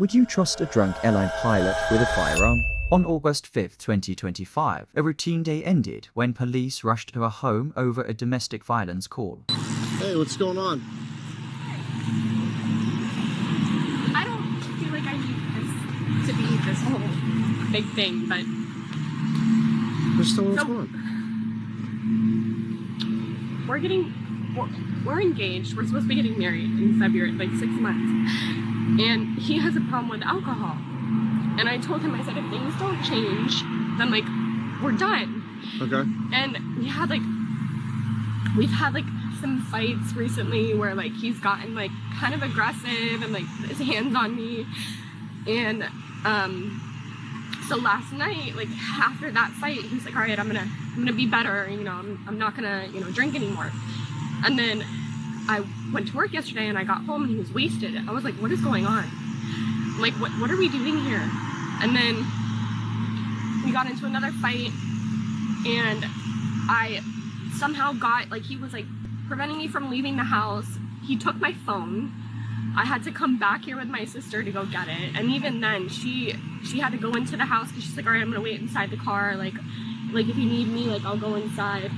Would you trust a drunk airline pilot with a firearm? On August 5, 2025, a routine day ended when police rushed to a home over a domestic violence call. Hey, what's going on? I don't feel like I need this to be this whole big thing, but... Just tell me what's going on. We're engaged. We're supposed to be getting married in February, like 6 months. And he has a problem with alcohol. And I told him, I said, if things don't change, then like, we're done. Okay. And we've had like some fights recently where like he's gotten like kind of aggressive and like his hands on me. And so last night, like after that fight, he was like, all right, I'm gonna be better, you know, I'm not gonna, you know, drink anymore. And then I went to work yesterday and I got home and he was wasted. I was like, what is going on? Like, what are we doing here? And then we got into another fight and I somehow got, like, he was like preventing me from leaving the house. He took my phone. I had to come back here with my sister to go get it. And even then she had to go into the house because she's like, all right, I'm gonna wait inside the car. Like if you need me, like I'll go inside.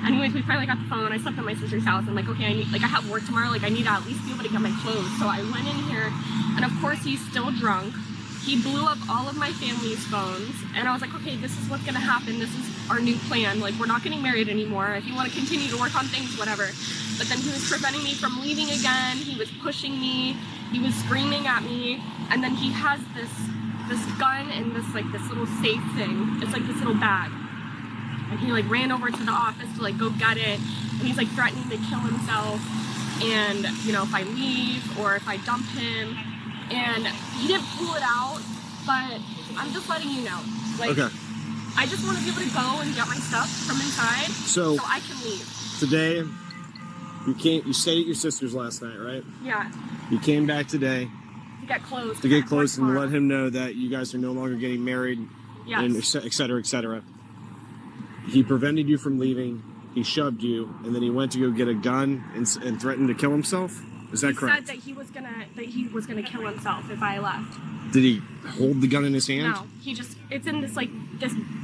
Anyways, we finally got the phone. I slept at my sister's house. I'm like, okay, I have work tomorrow. Like I need to at least be able to get my clothes. So I went in here and of course he's still drunk. He blew up all of my family's phones. And I was like, okay, this is what's gonna happen. This is our new plan. Like we're not getting married anymore. If you want to continue to work on things, whatever. But then he was preventing me from leaving again. He was pushing me. He was screaming at me. And then he has this gun in this little safe thing. It's like this little bag. And he like ran over to the office to like go get it. And he's like threatening to kill himself. And you know, if I leave or if I dump him. And he didn't pull it out, but I'm just letting you know. Like, okay. I just want to be able to go and get my stuff from inside so I can leave. Today, you stayed at your sister's last night, right? Yeah. You came back today. To get close. To get close and let him know that you guys are no longer getting married. Yes. And et cetera, et cetera. He prevented you from leaving. He shoved you, and then he went to go get a gun and threatened to kill himself. Is that correct? He said that he was gonna kill himself if I left. Did he hold the gun in his hand? No, it's in this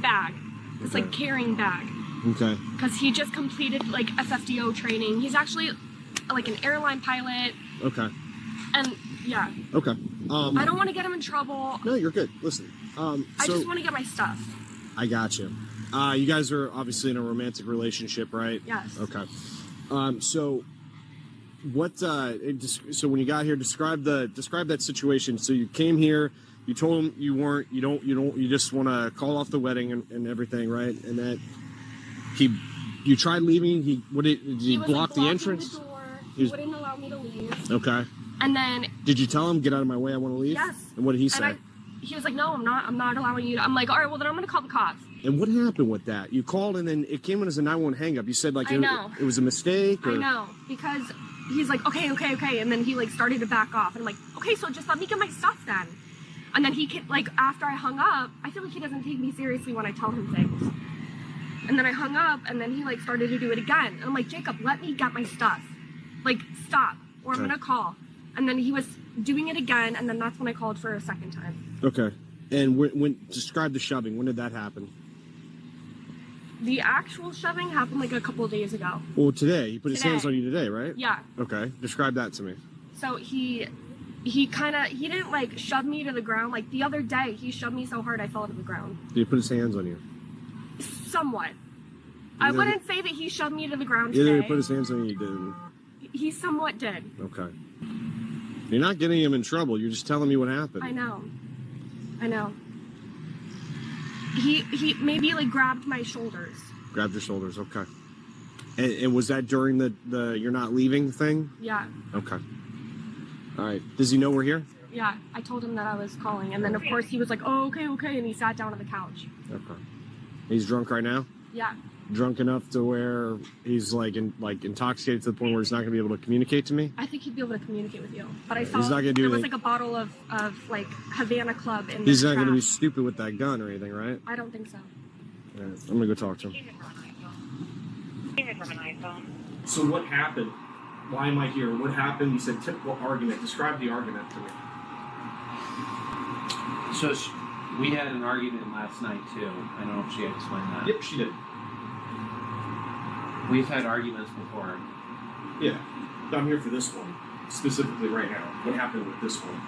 bag, this like carrying bag. Okay. Because he just completed like FFDO training. He's actually like an airline pilot. Okay. And yeah. Okay. I don't want to get him in trouble. No, you're good. Listen. I just want to get my stuff. I got you. You guys are obviously in a romantic relationship, right? Yes. Okay. So what? So when you got here, describe that situation. So you came here. You told him you just want to call off the wedding and everything, right? And that you tried leaving. Did he block the entrance? The door. He wouldn't allow me to leave. Okay. And then did you tell him, get out of my way, I want to leave? Yes. And what did he say? He was like, no, I'm not allowing you to. I'm like, all right, well then I'm gonna call the cops. And what happened with that? You called and then it came in as a 911 hang up. You said like it was a mistake. Or? I know, because he's like, okay, and then he like started to back off, and I'm like, okay, so just let me get my stuff then. And then after I hung up, I feel like he doesn't take me seriously when I tell him things. And then I hung up, and then he like started to do it again. And I'm like, Jacob, let me get my stuff. Like, stop, or I'm gonna call. And then he was doing it again, and then that's when I called for a second time. Okay. And when describe the shoving. When did that happen? The actual shoving happened like a couple of days ago. Well, today. He put his hands on you today, right? Yeah. Okay. Describe that to me. So he didn't like shove me to the ground. Like the other day, he shoved me so hard I fell to the ground. Did he put his hands on you? Somewhat. I wouldn't say that he shoved me to the ground today. Either he put his hands on you, he didn't. He somewhat did. Okay. You're not getting him in trouble. You're just telling me what happened. I know. He maybe like grabbed my shoulders. Grabbed your shoulders, okay. And was that during the you're not leaving thing? Yeah. Okay. All right. Does he know we're here? Yeah. I told him that I was calling, and then of course he was like, "Oh, okay," and he sat down on the couch. Okay. He's drunk right now? Yeah. Drunk enough to where he's like intoxicated to the point where he's not going to be able to communicate to me? I think he'd be able to communicate with you, but I saw he's not gonna do there was like a bottle of like Havana Club in He's not going to be stupid with that gun or anything, right? I don't think so. All right, I'm going to go talk to him. So what happened? Why am I here? What happened? You said typical argument. Describe the argument to me. So we had an argument last night too. I don't know if she explained that. Yep, she did. We've had arguments before. Yeah. I'm here for this one. Specifically right now. What happened with this one?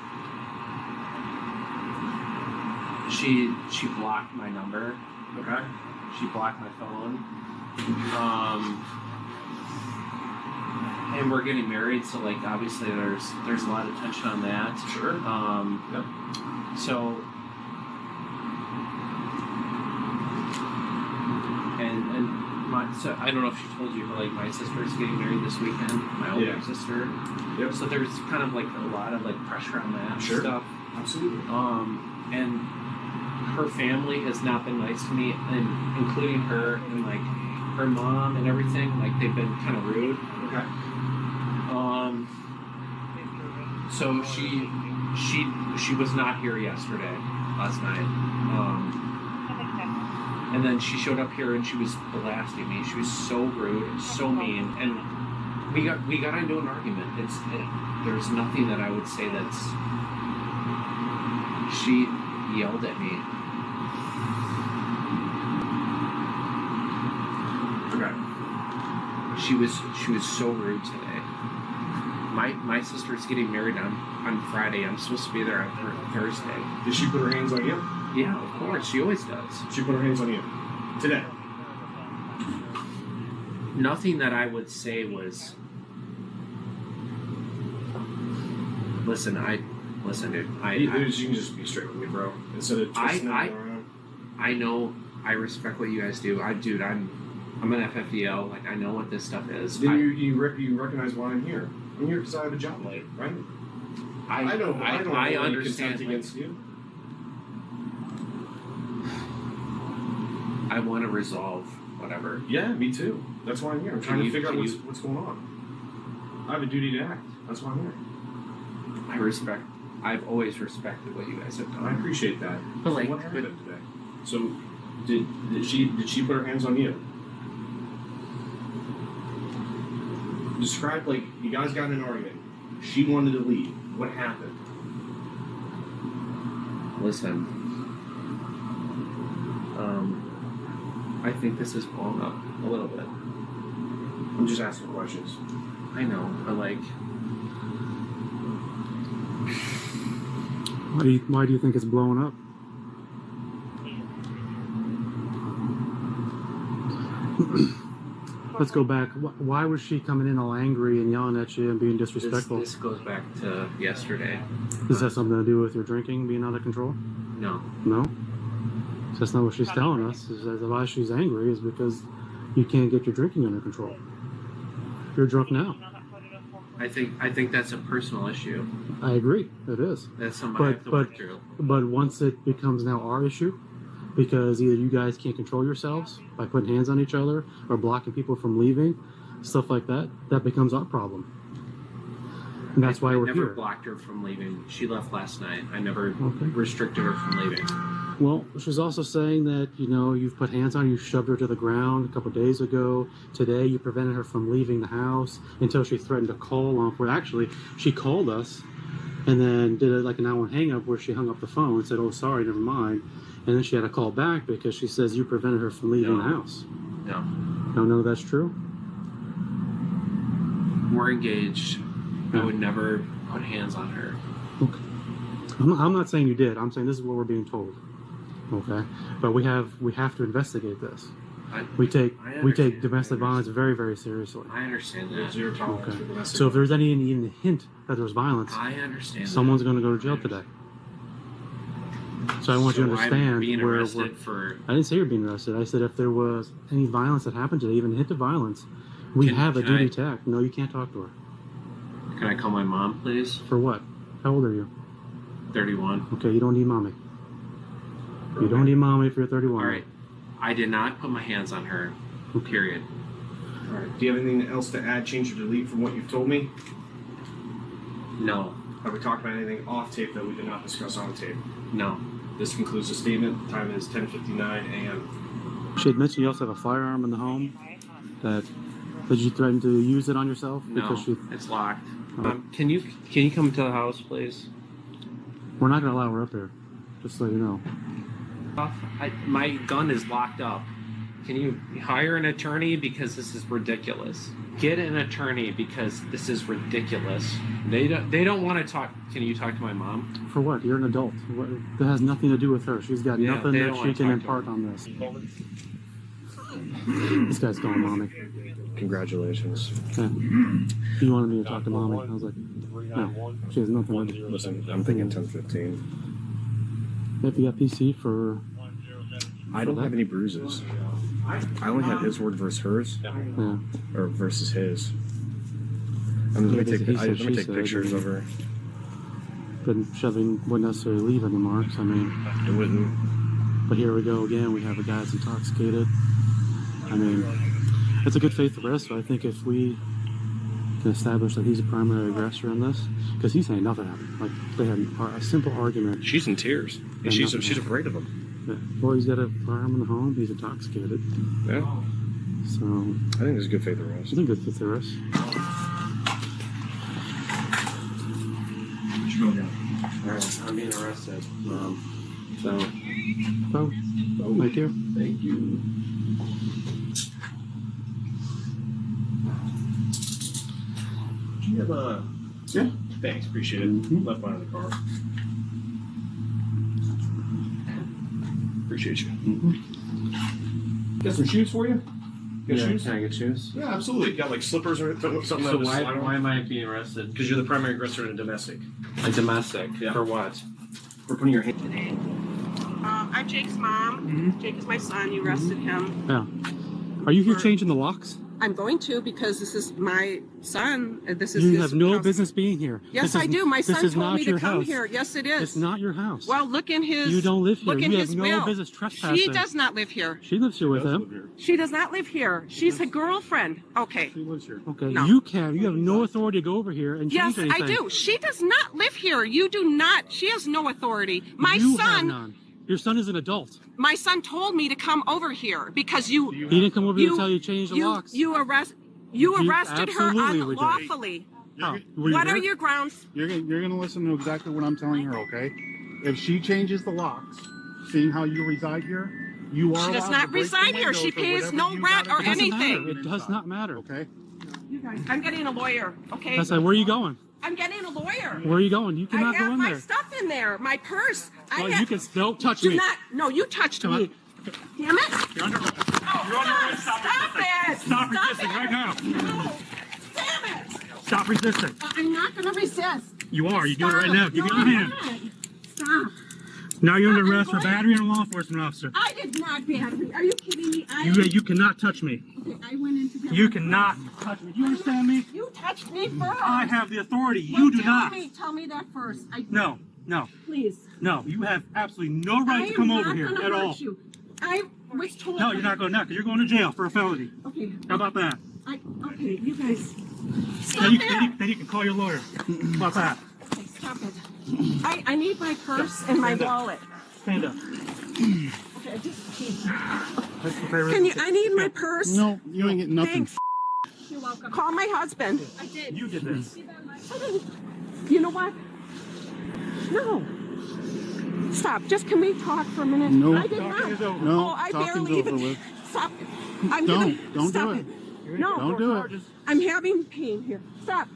She blocked my number. Okay. She blocked my phone. And we're getting married, so like obviously there's a lot of tension on that. Sure. Yep. So so I don't know if she told you, but like my sister's getting married this weekend. My older sister. Yep. So there's kind of like a lot of like pressure on that stuff. Absolutely. And her family has not been nice to me, and including her and like her mom and everything. Like they've been kind of rude. Okay. So she was not here yesterday, last night. And then she showed up here and she was blasting me. She was so rude, so mean, and we got into an argument. There's nothing that I would say that's. She yelled at me. Okay. She was so rude today. My sister's getting married on Friday. I'm supposed to be there on Thursday. Did she put her hands on you? Yeah, of course. She always does. She put her hands on you. Today. Nothing that I would say was. Listen, dude. You can just be straight with me, bro. Instead of twisting it around. I know. I respect what you guys do. I'm an FFDL. Like I know what this stuff is. Then you recognize why I'm here. I'm here because I have a job late, right? I don't understand. Against you. I want to resolve whatever. Yeah, me too. That's why I'm here. I'm trying to figure out what's going on. I have a duty to act. That's why I'm here. I've always respected what you guys have done. I appreciate that. But like, what happened today? So, did she put her hands on you? Describe, like, you guys got in an argument. She wanted to leave. What happened? Listen. I think this is blown up a little bit. I'm just asking questions. I know, but like... Why do you think it's blowing up? Let's go back. Why was she coming in all angry and yelling at you and being disrespectful? This goes back to yesterday. Does that have something to do with your drinking being out of control? No. No? So that's not what she's telling us. Is that why she's angry is because you can't get your drinking under control. You're drunk now. I think that's a personal issue. I agree. It is. That's something I have to work through. But once it becomes now our issue, because either you guys can't control yourselves by putting hands on each other or blocking people from leaving, stuff like that, that becomes our problem. And that's why we're here. I never blocked her from leaving. She left last night. I never restricted her from leaving. Well, she's also saying that, you've put hands on her, you shoved her to the ground a couple of days ago. Today, you prevented her from leaving the house until she threatened to call on for. Actually, she called us and then did like an hour hang up where she hung up the phone and said, "Oh, sorry, never mind." And then she had to call back because she says you prevented her from leaving the house. No. No, that's true? We're engaged. I would never put hands on her. Okay. I'm not saying you did. I'm saying this is what we're being told. Okay, but we have to investigate this. We take domestic violence very, very seriously. I understand that. Zero tolerance for domestic So if there's any even hint that there's violence, I understand. Someone's going to go to jail today. So I want you to understand I'm being where arrested for. I didn't say you're being arrested. I said if there was any violence that happened today, even a hint of violence, we have a duty to act. No, you can't talk to her. Can I call my mom, please? For what? How old are you? 31. Okay, you don't need mommy. You don't need mommy if you're 31. All right. I did not put my hands on her. Period. All right. Do you have anything else to add, change, or delete from what you've told me? No. Have we talked about anything off tape that we did not discuss on tape? No. This concludes the statement. The time is 10:59 a.m. She had mentioned you also have a firearm in the home. Did you threaten to use it on yourself? No, it's locked. Can you come to the house, please? We're not gonna allow her up there. Just so you know. My gun is locked up. Can you hire an attorney because this is ridiculous? Get an attorney because this is ridiculous. They don't want to talk. Can you talk to my mom? For what? You're an adult. That has nothing to do with her. She's got nothing they that don't she wanna can talk to impart on this. This guy's calling mommy. Congratulations. Yeah. He wanted me to talk to mommy. I was like, no, she has nothing to do. Listen, I'm thinking 10-15. If you got PC for... I don't have any bruises. I only have his word versus hers. Yeah. Or versus his. Let me take pictures of her. But shoving wouldn't necessarily leave any marks. I mean... It wouldn't. But here we go again. We have a guy that's intoxicated. I mean, it's a good faith arrest, so I think if we can establish that he's a primary aggressor in this, because he's saying nothing happened. Like, they had a simple argument. She's in tears. And she's afraid of him. Yeah. Well, he's got a firearm in the home. He's intoxicated. Yeah. So... I think it's a good faith arrest. I think good faith arrest. Alright, I'm being arrested. So, Thank you. thank you. Do you have a... Yeah. Thanks, appreciate it. Left mine in the car. Appreciate you. Got some shoes for you? Got shoes? Can I get shoes? Yeah, absolutely. Got like slippers or something. So why am I being arrested? Because you're the primary aggressor in a domestic. A domestic? Yeah. For what? We're putting your hand... I'm Jake's mom. Jake is my son. You arrested him. Yeah. Are you here changing the locks? I'm going to because this is my son. This is You his have no house. business being here. Yes, This I is- do. My this son is told not me to your come house. here. Yes, it is. It's not your house. Well, look in his. You don't live here. Look in You his have no will. business trespassing. She does not live here. She lives here with him. She does not live here. She's a girlfriend. Okay. She lives here. Okay. No. You have no authority to go over here and Yes, change anything. I do. She does not live here. You do not. She has no authority. My You have son. none. Your son is an adult. My son told me to come over here because you. He didn't come over here to tell you to change the locks. You arrested her absolutely would do. unlawfully. Oh, were you What there? are your grounds? You're gonna listen to exactly what I'm telling her, okay? If she changes the locks, seeing how you reside here, you are. She does allowed not to break the reside here. windows She or pays whatever no you rent gotta or do It doesn't anything. matter. It does not matter. Okay. You guys, I'm getting a lawyer. Okay. That's like, where are you going? I'm getting a lawyer. Where are you going? You I cannot go have in my there. stuff in there. My purse. Well, I you have. can don't touch Do me. not. No, you touched Come on. me. Damn it. You're under. Oh, stop it. Stop resisting right now. No. Damn it. Stop resisting. I'm not going to resist. You are. You do it right now. Give me No, your I'm hand. not. Stop. Now you're under I'm arrest for going- battery and a law enforcement officer. I did not battery. Are you kidding me? You cannot touch me. Okay, I went into that. You cannot touch me. Do you understand me? You touched me first. I have the authority. Well, You do tell not. Me, tell me that first. No. Please. No. You have absolutely no right to come over here at all. You. I was told. No, you're not going now because you're going to jail for a felony. Okay. How about that? Okay, you guys. Stop Then it. you can call your lawyer. How about that? Okay, stop it. I need my purse and my wallet. Stand up. Okay, just Can I need my purse. No, you ain't getting nothing. Thanks. You're welcome. Call my husband. I did. You did this. You know what? No. Stop. Just can we talk for a minute? No. I did Talking not. is over. No, Oh, I talking's barely over even. with. Stop it. I'm Don't stop do it. No. Don't do it. I'm having pain here. Stop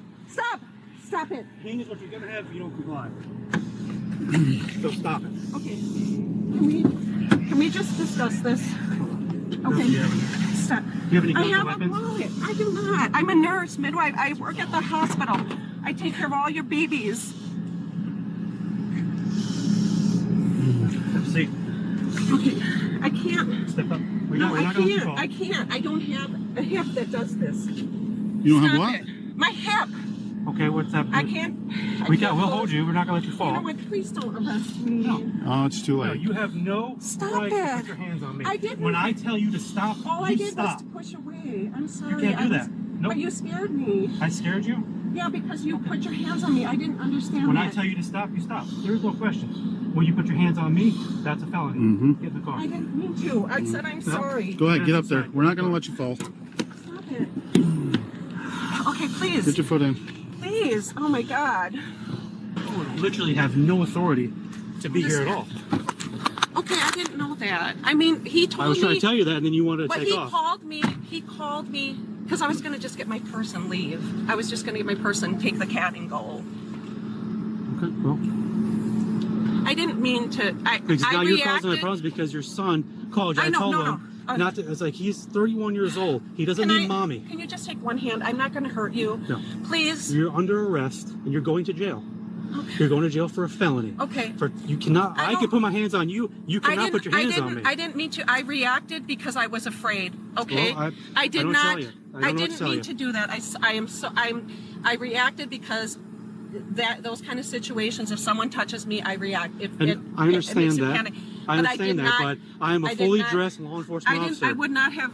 it. Pain is what you're going to have if you don't comply. So stop it. Okay. Can we just discuss this? Okay. Stop. Do you have any I guns or have a weapons? wallet. I do not. I'm a nurse, midwife. I work at the hospital. I take care of all your babies. Have a seat. Okay. I can't. Step up. We're No, not I going to let you can't. fall. I can't. I don't have a hip that does this. You don't have Stop what? it. My hip. Okay, what's that? I can't. We'll hold you. We're not going to let you You fall. know what? Please don't arrest me. No. Oh, it's too No, late. you have no Stop right to it. put your hands on me. I didn't. When I tell you to stop, All I you did stop. was to push away. I'm sorry. You can't do that. Nope. But you scared me. I scared you? Yeah, because you put your hands on me. I didn't understand When that. I tell you to stop, you stop. There is no question. When you put your hands on me, that's a felony. Mhm. Get in the car. I didn't mean to. I said I'm sorry. Go ahead, get up there. We're not gonna let you fall. Stop it. Okay, please. Get your foot in. Please. Oh my God. literally have no authority to be here at all. Okay, I didn't know that. I mean, he told me. I was trying to tell you that, and then you wanted to But take off. he called me because I was going to just get my purse and leave. I was just going to get my purse and take the cat and go. Okay, well. I didn't mean to. Because now you're causing my reacted. problems because your son called you. I know, told no, him no. not to. It's like he's 31 years old. He doesn't Can need mommy. Can you just take one hand? I'm not going to hurt you. No. Please. You're under arrest and you're going to jail. Okay. You're going to jail for a felony. Okay. For you cannot. I I can don't- put my hands on you. You cannot put your hands on me. I didn't mean to. I reacted because I was afraid. Okay. Well, I did don't not. tell you. I don't know what to didn't tell mean you. to do that. I reacted because those kind of situations. If someone touches me, I react. I understand it makes me that. panic. I But understand did that, not- but I am a I did fully not- dressed law enforcement officer. I would not have.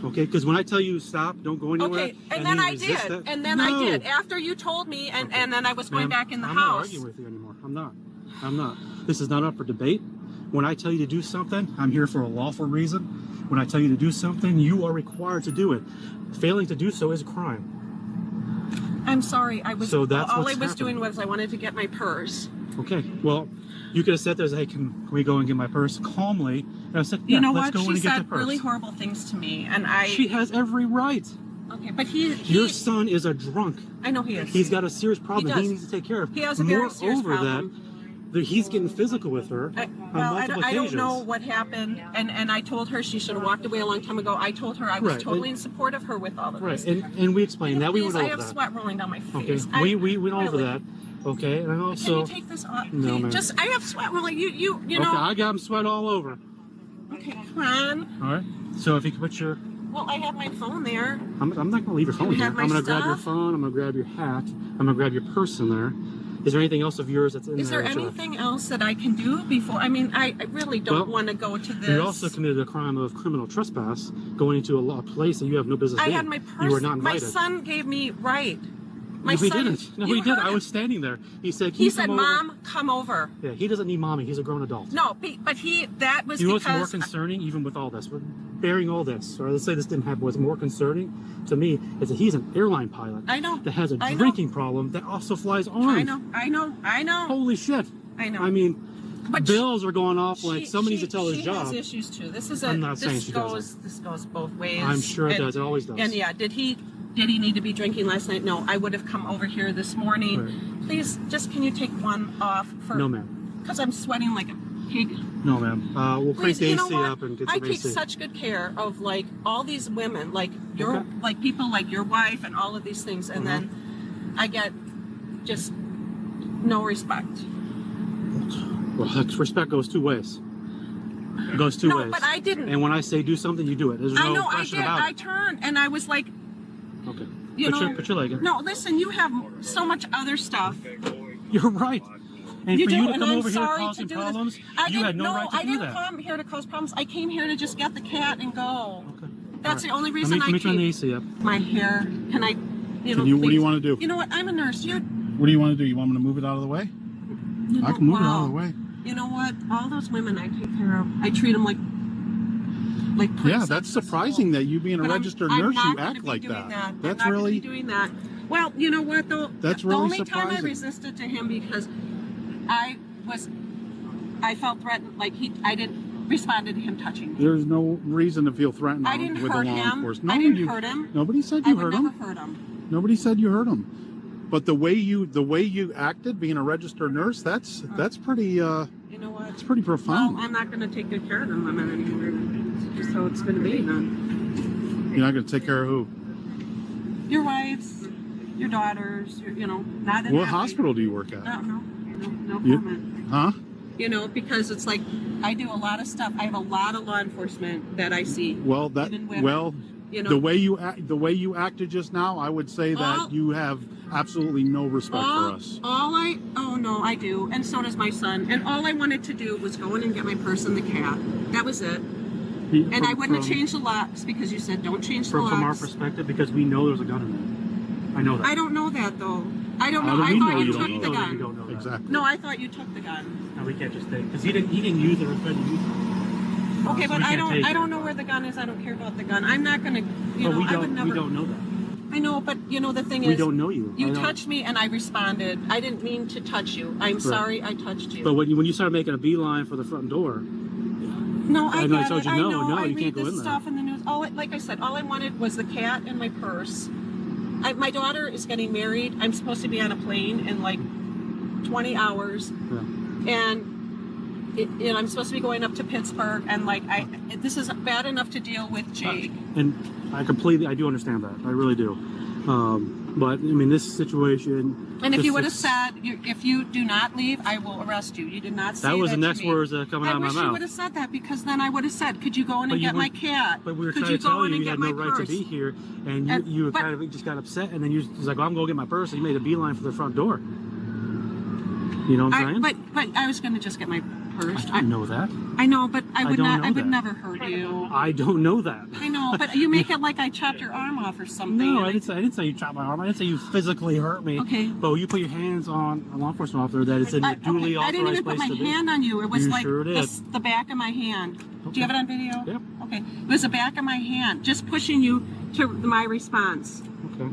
Okay, because when I tell you stop, don't go anywhere. Okay, and then you I resist did, it- and then No. I did. After you told me, and then I was going Ma'am, back in the I'm not house. arguing with you anymore. I'm not. I'm not. This is not up for debate. When I tell you to do something, I'm here for a lawful reason. When I tell you to do something, you are required to do it. Failing to do so is a crime. I'm sorry. I was. So that's all I what's was doing happening. was I wanted to get my purse. Okay. Well, you could have said, "There's, hey, can we go and get my purse calmly?" And I said, "Yeah, You know let's what? go She in and get the said purse." really horrible things to me, and I. She has every right. Okay, but he Your son is a drunk. I know he is. He's got a serious problem. does. He needs to take care of. He has a very serious Moreover, problem. he's getting physical with her I, on well, multiple I don't occasions. know what happened, and I told her she should have walked away a long time ago. I told her I was Right, totally and- in support of her with all of Right, this. and we explained that. We Please, went I over have that. sweat rolling down my Okay, face. we went over really- that. Okay, and Can also. you take this off? No, Please, ma'am. just I have sweat rolling. You Okay, know. I got him sweat all over. Okay, come on. All right. So if you can put your, Well, I have my phone there. I'm not going to leave your phone You here. have my I'm going to grab your stuff? phone. I'm going to grab your hat. I'm going to grab your purse in there. Is there anything else of yours that's in Is there? there that you- anything else that I can do before? I mean, I really don't Well, want to go to this. You also committed a crime of criminal trespass, going into a place that you have no business I being. had my purse. You were not My invited. son gave me right. My No, he son, didn't. No, you he did. heard I him. was standing there. He said, "Can He you said, come over?" "Mom, come over." Yeah, he doesn't need mommy. He's a grown adult. No, but that was You know what's more because concerning, even with all this, bearing all this, or let's say this didn't happen, what's more concerning to me is that he's an airline pilot I know. that has a I know. drinking problem that also flies armed. I know. Holy shit. I know. I mean, But bills are going off like somebody needs to tell his she job. has issues too. This is I'm not saying this she goes this goes both ways. I'm sure it And- does. It always does. And yeah, did he need to be drinking last night? No, I would have come over here this morning. Right. Please, just can you take one off for? No, ma'am. Because I'm sweating like a pig. No, ma'am. We'll crank Please, the you know AC what? up and get I some take AC. such good care of like all these women, like your Okay. like people like your wife and all of these things, and then I get just no respect. Well, respect goes two ways. It goes two No, ways. but I didn't. And when I say do something, you do it. There's no I know I question did. about I it. turned and I was like, Okay. you Put your leg in. No, listen, you have so much other stuff. You're right. And You for do, you to and come I'm over here sorry causing to do problems, this. I you didn't, had no right to I do didn't that. come here to cause problems. I came here to just get the cat and go. Okay. That's All the only Let reason me, I let me turn the came. AC up. My hair. Can I? You know, What do please. you want to do? You know what? I'm a nurse. What do you want to do? You want me to move it out of the way? You I know, can move it out wow. of the way. You know what? All those women I take care of, I treat them like Yeah, princesses. that's surprising that you being a But registered I'm nurse, not you gonna act be like doing that. That's That's I'm not really. gonna be doing that. Well, you know what though? That's the really only time I surprising. resisted to him because I felt threatened. Like I didn't responded to him touching me. There's no reason to feel threatened I didn't with hurt the law him. enforcement. I didn't hurt him. Nobody said I you would hurt never him. hurt him. Nobody said you hurt him. But the way you acted, being a registered nurse, that's pretty. You know what? It's pretty Well, profound. I'm not going to take good care of them women anymore. It's just how it's going to be then. You're not going to take care of who? Your wives, your daughters, you know, not in What that way. hospital do you work at? No You- comment. Huh? You know, because it's like I do a lot of stuff. I have a lot of law enforcement that I see. Well, that Even women, well, you know, the way you acted just now, I would say that All- you have absolutely no respect for us. Oh no, I do, and so does my son. And all I wanted to do was go in and get my purse and the cat. That was it. And I wouldn't have changed the locks because you said don't change the locks. From our perspective, because we know there's a gun in there. I know that. I don't know that though. I don't How know. do I we thought know you you took don't the know that? We gun. don't know that. Exactly. No, I thought you took the gun. No, we can't just take because he didn't use it or tried to use it. Okay, So but we I can't don't. take I it. don't know where the gun is. I don't care about the gun. I'm not gonna. You But know, we I would don't. never. We don't know that. I know, but you know the thing is, We don't know you. You touched me and I responded. I didn't mean to touch you. I'm sorry I touched you. But when you started making a beeline for the front door, no, I know I get told it. you I no, know. no, I you read can't go this in there. stuff in the news. Like I said, all I wanted was the cat and my purse. My daughter is getting married. I'm supposed to be on a plane in like 20 hours, and I'm supposed to be going up to Pittsburgh. And like this is bad enough to deal with Jake. And I do understand that. I really do. But I mean, this situation. And if you would have said, if you do not leave, I will arrest you. You did not say that. That was the next to me. words coming out of my mouth. I wish you would have said that, because then I would have said, could you go in and get my cat? But we were Could trying to tell you you had no right purse? to be here, and you kind of just got upset, and then you was like, well, I'm going to get my purse, and you made a beeline for the front door. You know what I'm saying? But I was going to just get my purse. I know that. I know, but I would that. never hurt you. I don't know that. I know, but you make it like I chopped your arm off or something. No, I didn't say you chopped my arm. I didn't say you physically hurt me. Okay. But you put your hands on a law enforcement officer that is in a duly I didn't authorized even put place my to be. hand on you. It was You like sure did. the back of my hand. Do you have it on video? Yep. Okay. It was the back of my hand, just pushing you to my response. Okay.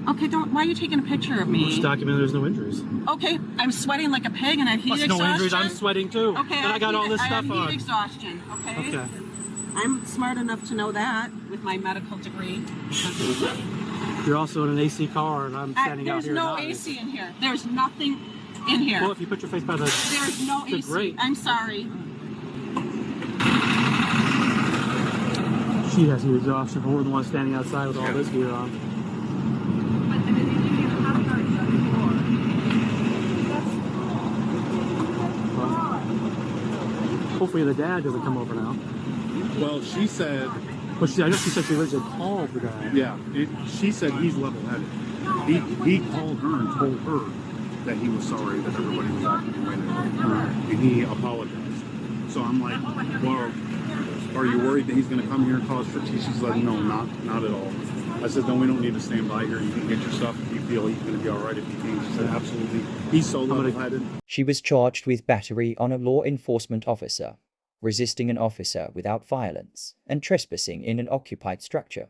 Okay, why are you taking a picture of me? Just document there's no injuries. Okay, I'm sweating like a pig and I have heat Plus exhaustion. no injuries, I'm sweating too. Okay, and I got all this stuff I have on. heat exhaustion, okay? Okay. I'm smart enough to know that with my medical degree. You're also in an AC car and I'm standing out There's here. no nodding. AC in here. There's nothing in here. Well, if you put your face by the... There's no AC. Great. I'm sorry. She has heat exhaustion, but we're the ones standing outside with all this gear on. Hopefully the dad doesn't come over now. Well, she said, But I know she said she originally called the dad. yeah, she said he's level-headed. He called her and told her that he was sorry that everybody was acting the way they were. And he apologized. So I'm like, well, are you worried that he's going to come here and cause friction? She's like, no, not at all. I said, no, we don't need to stand by here. You can get your stuff if you feel he's going to be all right if you can. She said, absolutely. He's so level-headed. She was charged with battery on a law enforcement officer, resisting an officer without violence, and trespassing in an occupied structure.